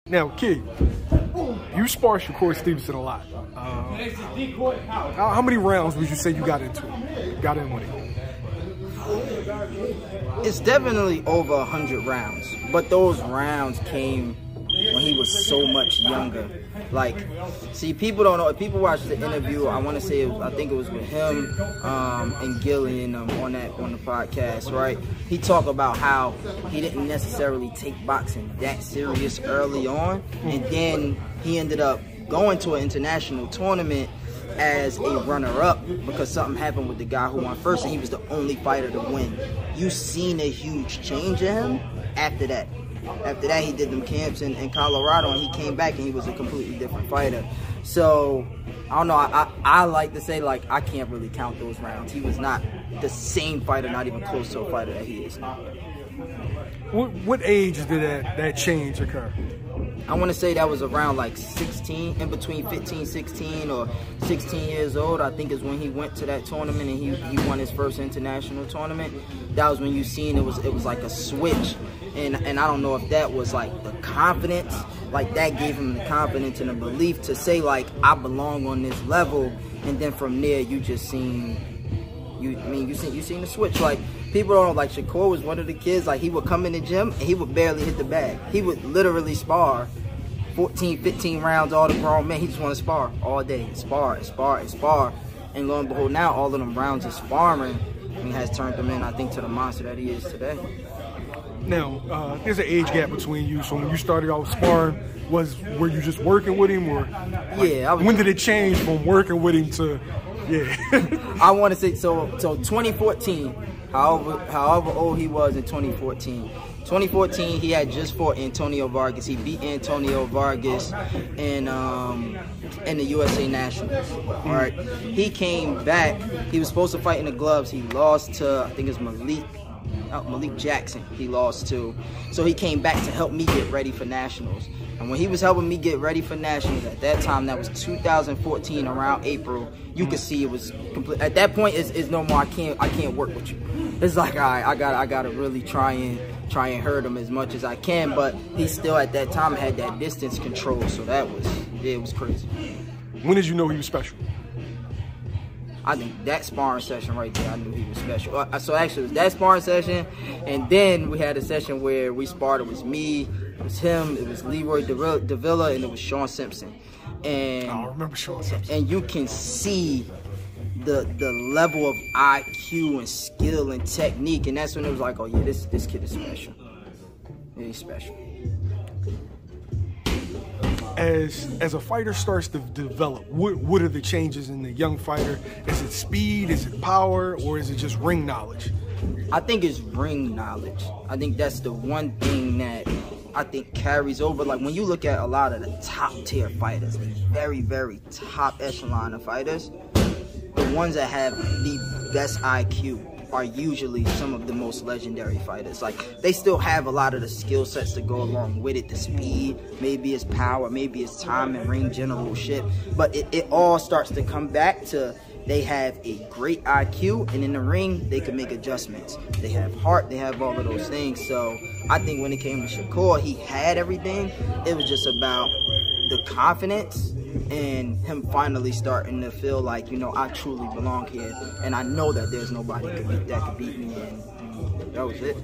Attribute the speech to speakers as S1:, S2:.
S1: Now, Key, you spar Shakur Stevenson a lot. How many rounds would you say you got in with him?
S2: It's definitely over 100 rounds, but those rounds came when he was so much younger. Like, see, people don't know. If people watch the interview, I want to say, I think it was with him and Gillian on the podcast, right? He talked about how he didn't necessarily take boxing that serious early on, and then he ended up going to an international tournament as a runner-up because something happened with the guy who won first, and he was the only fighter to win. You seen a huge change in him after that. After that, he did them camps in Colorado, and he came back, and he was a completely different fighter. So, I don't know. I like to say, like, I can't really count those rounds. He was not the same fighter, not even close to a fighter that he is now.
S1: What age did that change occur?
S2: I want to say that was around like 16, in between 15, 16 or 16 years old. I think is when he went to that tournament and he won his first international tournament. That was when you seen it was like a switch. And I don't know if that was like the confidence, like that gave him the confidence and the belief to say like, I belong on this level. And then from there, you just seen, you seen the switch. Like, people don't know, like, Shakur was one of the kids, like, he would come in the gym and he would barely hit the bag. He would literally spar 14, 15 rounds, all the grown men. He just want to spar all day, spar. And lo and behold, now all of them rounds of sparring, and has turned him in, I think, to the monster that he is today.
S1: Now, there's an age gap between you, so when you started out sparring, were you just working with him, or
S2: yeah?
S1: When did it change from working with him to, yeah?
S2: I want to say, so 2014, however old he was in 2014. 2014, he had just fought Antonio Vargas. He beat Antonio Vargas in the USA Nationals. All right, he came back. He was supposed to fight in the gloves. He lost to, I think it's Malik Jackson. He lost to. So he came back to help me get ready for Nationals. And when he was helping me get ready for Nationals, at that time, that was 2014, around April, you could see it was complete. At that point, it's no more, I can't work with you. It's like, all right, I gotta really try and hurt him as much as I can, but he still at that time had that distance control, so that was, yeah, it was crazy.
S1: When did you know he was special?
S2: I think that sparring session right there, I knew he was special. So actually, it was that sparring session, and then we had a session where we sparred. It was me, it was him, it was Leroy Davila, and it was Shawn Simpson. And
S1: I remember Shawn Simpson.
S2: And you can see the level of IQ and skill and technique, and that's when it was like, oh yeah, this kid is special. Yeah, he's special.
S1: As a fighter starts to develop, what are the changes in the young fighter? Is it speed, is it power, or is it just ring knowledge?
S2: I think it's ring knowledge. I think that's the one thing that I think carries over. Like, when you look at a lot of the top tier fighters, the very, very top echelon of fighters, the ones that have the best IQ are usually some of the most legendary fighters. Like, they still have a lot of the skill sets to go along with it, the speed, maybe it's power, maybe it's time and ring general shit, but it all starts to come back to they have a great IQ, and in the ring, they can make adjustments. They have heart, they have all of those things. So I think when it came to Shakur, he had everything. It was just about the confidence and him finally starting to feel like, you know, I truly belong here, and I know that there's nobody that could beat me, and that was it.